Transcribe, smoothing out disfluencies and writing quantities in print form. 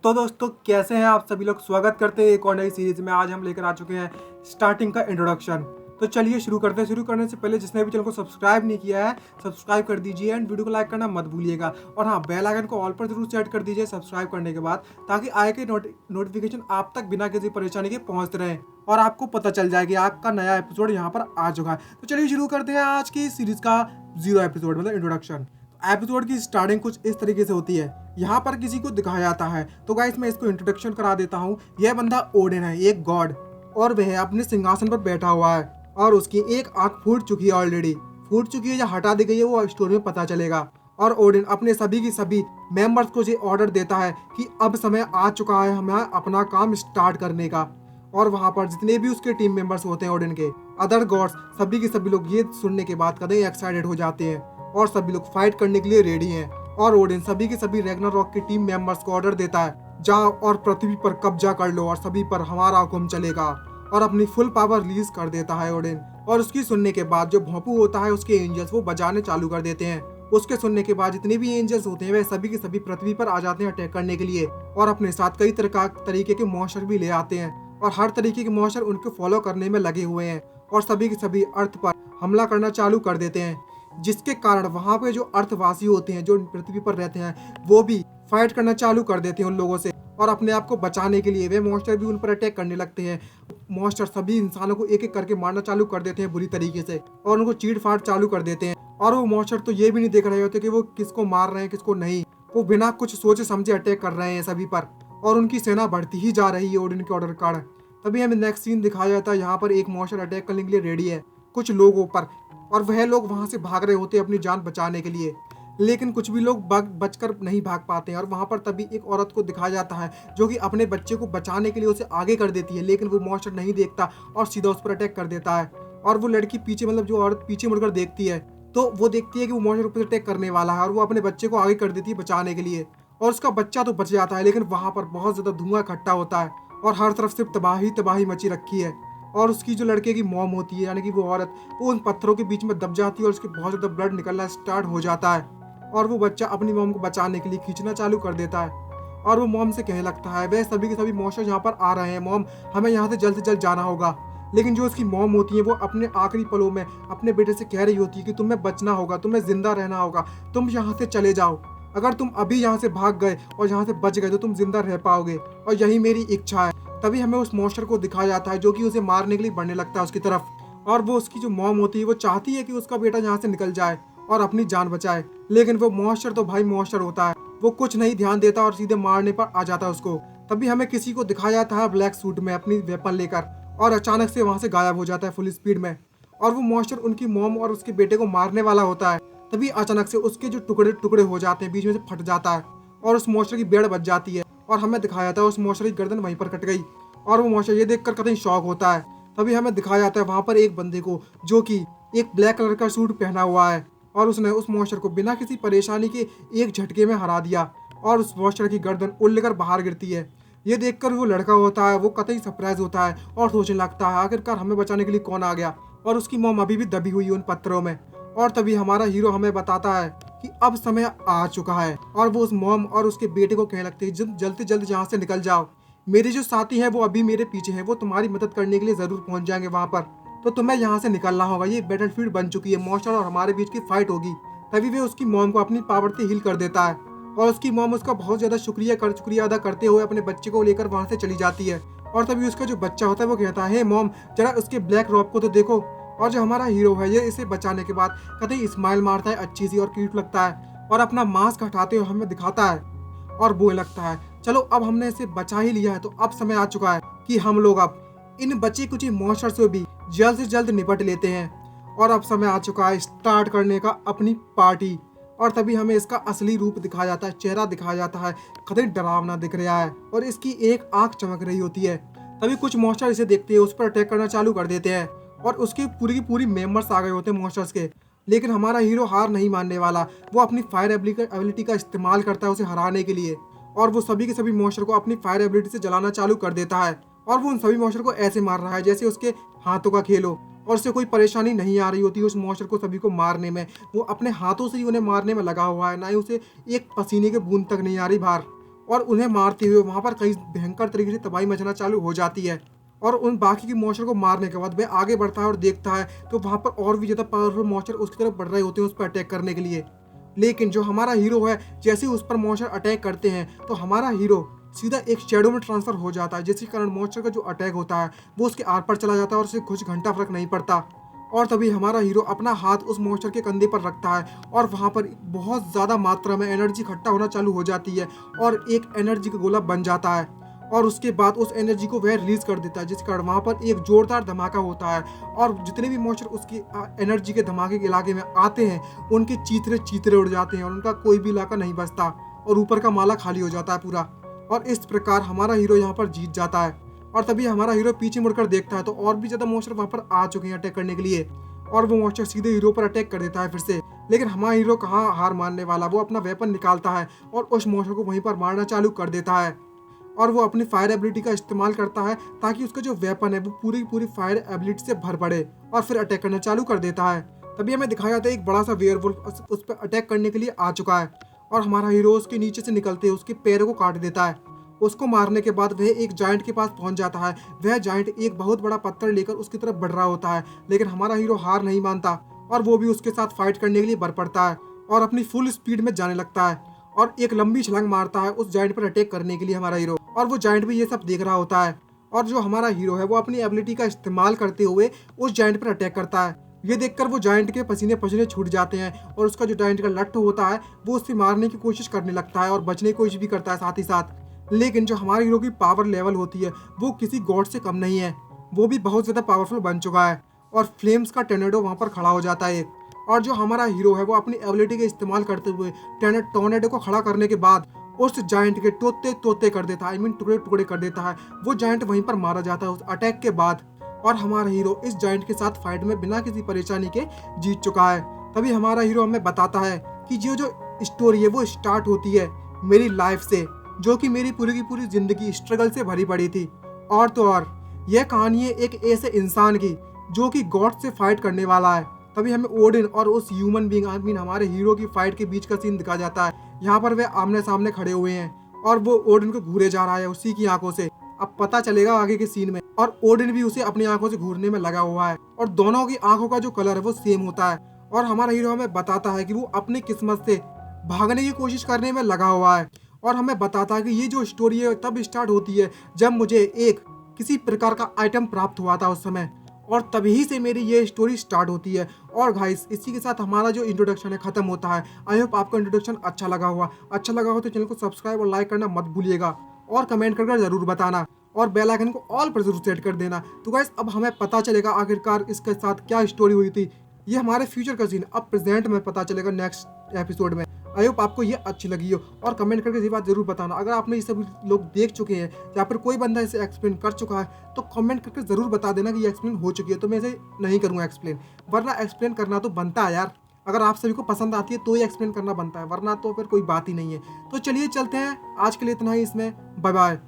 तो दोस्तों कैसे हैं आप सभी लोग। स्वागत करते हैं एक और नई सीरीज में। आज हम लेकर आ चुके हैं स्टार्टिंग का इंट्रोडक्शन। तो चलिए शुरू करते हैं। शुरू करने से पहले जिसने भी चैनल को सब्सक्राइब नहीं किया है सब्सक्राइब कर दीजिए एंड वीडियो को लाइक करना मत भूलिएगा। और हाँ, बेल आइकन को ऑल पर जरूर सेट कर दीजिए सब्सक्राइब करने के बाद, ताकि आगे के नोटिफिकेशन आप तक बिना किसी परेशानी के पहुंचते रहे और आपको पता चल जाए कि आपका नया एपिसोड यहाँ पर आ चुका है। तो चलिए शुरू करते हैं आज की सीरीज का 0 एपिसोड मतलब इंट्रोडक्शन। एपिसोड की स्टार्टिंग कुछ इस तरीके से होती है। यहाँ पर किसी को दिखाया जाता है। तो गाइस मैं इसको इंट्रोडक्शन करा देता हूँ। यह बंदा ओडिन है, एक गॉड, और वह अपने सिंहासन पर बैठा हुआ है और उसकी एक आंख फूट चुकी है, ऑलरेडी फूट चुकी है या हटा दी गई है, वो स्टोरी में पता चलेगा। और ओडिन अपने सभी की सभी मेंबर्स को ये ऑर्डर देता है कि अब समय आ चुका है हमें अपना काम स्टार्ट करने का। और वहाँ पर जितने भी उसके टीम मेंबर्स होते हैं ओडिन के, अदर गॉड्स, सभी के सभी लोग ये सुनने के बाद कदम एक्साइटेड हो जाते हैं और सभी लोग फाइट करने के लिए रेडी हैं। और ओडिन सभी के सभी रैग्नारॉक की टीम मेंबर्स को ऑर्डर देता है, जाओ और पृथ्वी पर कब्जा कर लो और सभी पर हमारा हुक्म चलेगा, और अपनी फुल पावर रिलीज कर देता है ओडिन। और उसकी सुनने के बाद जो भोंपू होता है उसके एंजल्स वो बजाने चालू कर देते हैं। उसके सुनने के बाद जितने भी एंजल्स होते हैं वे सभी के सभी पृथ्वी पर आ जाते हैं अटैक करने के लिए, और अपने साथ कई तरीके के मॉन्स्टर भी ले आते हैं। और हर तरीके के मॉन्स्टर उनको फॉलो करने में लगे हुए हैं और सभी के सभी अर्थ पर हमला करना चालू कर देते हैं, जिसके कारण वहाँ पे जो अर्थवासी होते हैं जो पृथ्वी पर रहते हैं वो भी फाइट करना चालू कर देते हैं उन लोगों से, और अपने आप को बचाने के लिए वे मॉन्स्टर भी उन पर अटैक करने लगते हैं। मॉन्स्टर सभी इंसानों को एक एक करके मारना चालू कर देते हैं बुरी तरीके से, और उनको चीड़ फाड़ चालू कर देते हैं। और वो मॉन्स्टर तो ये भी नहीं देख रहे होते कि वो किसको मार रहे हैं किसको नहीं, वो बिना कुछ सोचे समझे अटैक कर रहे हैं सभी पर, और उनकी सेना बढ़ती ही जा रही है ओडिन के ऑर्डर कारण। तभी हमें नेक्स्ट सीन दिखाया जाता है। यहाँ पर एक मॉन्स्टर अटैक करने के लिए रेडी है कुछ लोगों पर, और वह लोग वहां से भाग रहे होते हैं अपनी जान बचाने के लिए, लेकिन कुछ भी लोग बचकर नहीं भाग पाते हैं। और वहां पर तभी एक औरत को दिखाया जाता है जो कि अपने बच्चे को बचाने के लिए उसे आगे कर देती है, लेकिन वो मॉन्स्टर नहीं देखता और सीधा उस पर अटैक कर देता है। और वो लड़की पीछे मतलब जो औरत पीछे मुड़कर देखती है तो वो देखती है कि वो मॉन्स्टर पर अटैक करने वाला है, और वो अपने बच्चे को आगे कर देती है बचाने के लिए, और उसका बच्चा तो बच जाता है। लेकिन वहां पर बहुत ज्यादा धुआं इकट्ठा होता है और हर तरफ से तबाही तबाही मची रखी है। और उसकी जो लड़के की मॉम होती है यानी कि वो औरत, वो उन पत्थरों के बीच में दब जाती है और उसके बहुत ज्यादा ब्लड निकलना स्टार्ट हो जाता है, और वो बच्चा अपनी मॉम को बचाने के लिए खींचना चालू कर देता है। और वो मॉम से कहने लगता है वह सभी के सभी मॉन्स्टर यहाँ पर आ रहे हैं मॉम, हमें यहाँ से जल्द जाना होगा। लेकिन जो उसकी मॉम होती है वो अपने आखिरी पलों में अपने बेटे से कह रही होती है कि तुम्हें बचना होगा, तुम्हें जिंदा रहना होगा, तुम यहाँ से चले जाओ। अगर तुम अभी यहाँ से भाग गए और यहाँ से बच गए तो तुम जिंदा रह पाओगे, और यही मेरी इच्छा है। तभी हमें उस मॉन्स्टर को दिखाया जाता है जो कि उसे मारने के लिए बढ़ने लगता है उसकी तरफ, और वो उसकी जो मॉम होती है वो चाहती है कि उसका बेटा यहाँ से निकल जाए और अपनी जान बचाए, लेकिन वो मॉन्स्टर तो भाई मॉन्स्टर होता है, वो कुछ नहीं ध्यान देता और सीधे मारने पर आ जाता है उसको। तभी हमें किसी को दिखाया जाता है ब्लैक सूट में अपनी वेपन लेकर, और अचानक से वहां से गायब हो जाता है फुल स्पीड में, और वो मॉन्स्टर उनकी मॉम और उसके बेटे को मारने वाला होता है। तभी अचानक से उसके जो टुकड़े टुकड़े हो जाते हैं, बीच में से फट जाता है और उस मॉन्स्टर की बेड़ बच जाती है, और हमें दिखाया जाता है उस मॉन्स्टर की गर्दन वहीं पर कट गई, और वो मॉन्स्टर ये देखकर कतई शॉक होता है। तभी हमें दिखाया जाता है वहां पर एक बंदे को जो कि एक ब्लैक कलर का सूट पहना हुआ है, और उसने उस मॉन्स्टर को बिना किसी परेशानी के एक झटके में हरा दिया, और उस मॉन्स्टर की गर्दन उल्लकर बाहर गिरती है। ये देखकर वो लड़का होता है वो कतई सरप्राइज होता है और सोचने लगता है आखिरकार हमें बचाने के लिए कौन आ गया, और उसकी मॉम अभी भी दबी हुई उन पत्थरों में। और तभी हमारा हीरो हमें बताता है कि अब समय आ चुका है, और वो उस मॉम और उसके बेटे को कहने लगते हैं जल्द से जल्द यहाँ से निकल जाओ, मेरे जो साथी हैं वो अभी मेरे पीछे हैं, वो तुम्हारी मदद करने के लिए जरूर पहुंच जाएंगे वहां पर, तो तुम्हें यहाँ से निकलना होगा, ये बैटलफील्ड बन चुकी है, मॉन्स्टर और हमारे बीच की फाइट होगी। तभी वे उसकी मॉम को अपनी पावर से हील कर देता है, और उसकी मॉम उसका बहुत ज्यादा शुक्रिया अदा करते हुए अपने बच्चे को लेकर वहां से चली जाती है। और तभी उसका जो बच्चा होता है वो कहता है हे मॉम जरा उसके ब्लैक रॉब को तो देखो, और जो हमारा हीरो है ये इसे बचाने के बाद कतई स्माइल मारता है अच्छी सी और क्यूट लगता है, और अपना मास्क हटाते हुए हमें दिखाता है और बोलने लगता है चलो अब हमने इसे बचा ही लिया है तो अब समय आ चुका है कि हम लोग अब इन बचे कुछ मॉन्स्टर से भी जल्द से जल्द निपट लेते हैं, और अब समय आ चुका है स्टार्ट करने का अपनी पार्टी। और तभी हमें इसका असली रूप दिखाया जाता है, चेहरा दिखाया जाता है, कतई डरावना दिख रहा है और इसकी एक आंख चमक रही होती है। तभी कुछ मॉन्स्टर इसे देखते हैं उस पर अटैक करना चालू कर देते हैं, और उसके पूरी की पूरी मेंबर्स आ गए होते हैं मॉन्स्टर्स के। लेकिन हमारा हीरो हार नहीं मानने वाला, वो अपनी फायर एबिलिटी का इस्तेमाल करता है उसे हराने के लिए, और वो सभी के सभी मॉन्स्टर को अपनी फायर एबिलिटी से जलाना चालू कर देता है, और वो उन सभी मॉन्स्टर को ऐसे मार रहा है जैसे उसके हाथों का खेल हो, और उससे कोई परेशानी नहीं आ रही होती उस मॉन्स्टर को सभी को मारने में। वो अपने हाथों से ही उन्हें मारने में लगा हुआ है, ना ही उसे एक पसीने के बूंद तक नहीं आ रही बाहर। और उन्हें मारते हुए वहाँ पर कई भयंकर तरीके से तबाही मचना चालू हो जाती है। और उन बाकी के मॉन्स्टर को मारने के बाद वह आगे बढ़ता है और देखता है तो वहाँ पर और भी ज़्यादा पावरफुल मॉन्स्टर उसकी तरफ बढ़ रहे होते हैं उस पर अटैक करने के लिए। लेकिन जो हमारा हीरो है, जैसे ही उस पर मॉन्स्टर अटैक करते हैं तो हमारा हीरो सीधा एक शैडो में ट्रांसफर हो जाता है, जिसके कारण मॉन्स्टर का जो अटैक होता है वो उसके आर पार चला जाता है और उसे कुछ घंटा फर्क नहीं पड़ता। और तभी हमारा हीरो अपना हाथ उस मॉन्स्टर के कंधे पर रखता है और वहाँ पर बहुत ज़्यादा मात्रा में एनर्जी इकट्ठा होना चालू हो जाती है और एक एनर्जी का गोला बन जाता है। और उसके बाद उस एनर्जी को वह रिलीज कर देता है, जिस कारण वहाँ पर एक जोरदार धमाका होता है और जितने भी मॉन्स्टर उसकी एनर्जी के धमाके के इलाके में आते हैं उनके चीथरे चीथरे उड़ जाते हैं और उनका कोई भी इलाका नहीं बचता और ऊपर का माला खाली हो जाता है पूरा। और इस प्रकार हमारा हीरो यहाँ पर जीत जाता है। और तभी हमारा हीरो पीछे मुड़कर देखता है तो और भी ज़्यादा मॉन्स्टर वहाँ पर आ चुके हैं अटैक करने के लिए और वो मॉन्स्टर सीधे हीरो पर अटैक कर देता है फिर से। लेकिन हमारा हीरो कहाँ हार मानने वाला, वो अपना वेपन निकालता है और उस मॉन्स्टर को वहीं पर मारना चालू कर देता है। और वो अपनी फायर एबिलिटी का इस्तेमाल करता है ताकि उसका जो वेपन है वो पूरी पूरी फायर एबिलिटी से भर पड़े और फिर अटैक करना चालू कर देता है। तभी हमें दिखाया जाता है एक बड़ा सा वेयरवुल्फ उस पर अटैक करने के लिए आ चुका है और हमारा हीरो उसके नीचे से निकलते उसके पैरों को काट देता है। उसको मारने के बाद वह एक जायंट के पास पहुंच जाता है। वह जायंट एक बहुत बड़ा पत्थर लेकर उसकी तरफ बढ़ रहा होता है, लेकिन हमारा हीरो हार नहीं मानता और वो भी उसके साथ फाइट करने के लिए बढ़ पड़ता है और अपनी फुल स्पीड में जाने लगता है और एक लंबी छलांग मारता है उस जायंट पर अटैक करने के लिए हमारा हीरो। और वो जायंट भी ये सब देख रहा होता है और जो हमारा हीरो है वो अपनी एबिलिटी का इस्तेमाल करते हुए उस जायंट पर अटैक करता है। ये देखकर वो जायंट के पसीने पसीने छूट जाते हैं और उसका जो जायंट का लट्ठू होता है वो उससे मारने की कोशिश करने लगता है और बचने की कोशिश भी करता है साथ ही साथ। लेकिन जो हमारे हीरो की पावर लेवल होती है वो किसी गॉड से कम नहीं है, वो भी बहुत ज़्यादा पावरफुल बन चुका है और फ्लेम्स का टोर्नेडो वहाँ पर खड़ा हो जाता है। और जो हमारा हीरो है वो अपनी एबिलिटी का इस्तेमाल करते हुए टोर्नेडो को खड़ा करने के बाद उस जायंट के तोते तोते कर देता है, आई मीन टुकड़े टुकड़े कर देता है। वो जायंट वहीं पर मारा जाता है उस अटैक के बाद और हमारा हीरो इस जायंट के साथ फाइट में बिना किसी परेशानी के जीत चुका है। तभी हमारा हीरो हमें बताता है कि जो स्टोरी है वो स्टार्ट होती है मेरी लाइफ से, जो कि मेरी पूरी की पूरी जिंदगी स्ट्रगल से भरी पड़ी थी। और तो और यह कहानी है एक ऐसे इंसान की जो कि गॉड से फाइट करने वाला है। तभी हमें ओडिन और उस ह्यूमन बीइंग आई मीन हमारे हीरो की फाइट के बीच का सीन दिखा जाता है। यहाँ पर वे आमने सामने खड़े हुए हैं और वो ओडिन को घूरे जा रहा है उसी की आंखों से। अब पता चलेगा आगे के सीन में। और ओडिन भी उसे अपनी आंखों से घूरने में लगा हुआ है और दोनों की आंखों का जो कलर है वो सेम होता है। और हमारा हीरो हमें बताता है कि वो अपनी किस्मत से भागने की कोशिश करने में लगा हुआ है और हमें बताता है कि ये जो स्टोरी है तब स्टार्ट होती है जब मुझे एक किसी प्रकार का आइटम प्राप्त हुआ था उस समय, और तभी से मेरी ये स्टोरी स्टार्ट होती है। और गाइस इसी के साथ हमारा जो इंट्रोडक्शन है खत्म होता है। आई होप आपको इंट्रोडक्शन अच्छा लगा हो तो चैनल को सब्सक्राइब और लाइक करना मत भूलिएगा और कमेंट कर जरूर बताना और बेल आइकन को ऑल पर जरूर सेट कर देना। तो गाइस अब हमें पता चलेगा आखिरकार इसके साथ क्या स्टोरी हुई थी। ये हमारे फ्यूचर का सीन अब प्रेजेंट में पता चलेगा नेक्स्ट एपिसोड में। आई होप आपको ये अच्छी लगी हो और कमेंट करके ये बात जरूर बताना। अगर आपने ये सब लोग देख चुके हैं या फिर कोई बंदा इसे एक्सप्लेन कर चुका है तो कमेंट करके जरूर बता देना कि ये एक्सप्लेन हो चुकी है, तो मैं इसे नहीं करूँगा एक्सप्लेन, वरना एक्सप्लेन करना तो बनता है यार। अगर आप सभी को पसंद आती है तो ही एक्सप्लेन करना बनता है, वरना तो फिर कोई बात ही नहीं है। तो चलिए चलते हैं, आज के लिए इतना ही इसमें, बाय बाय।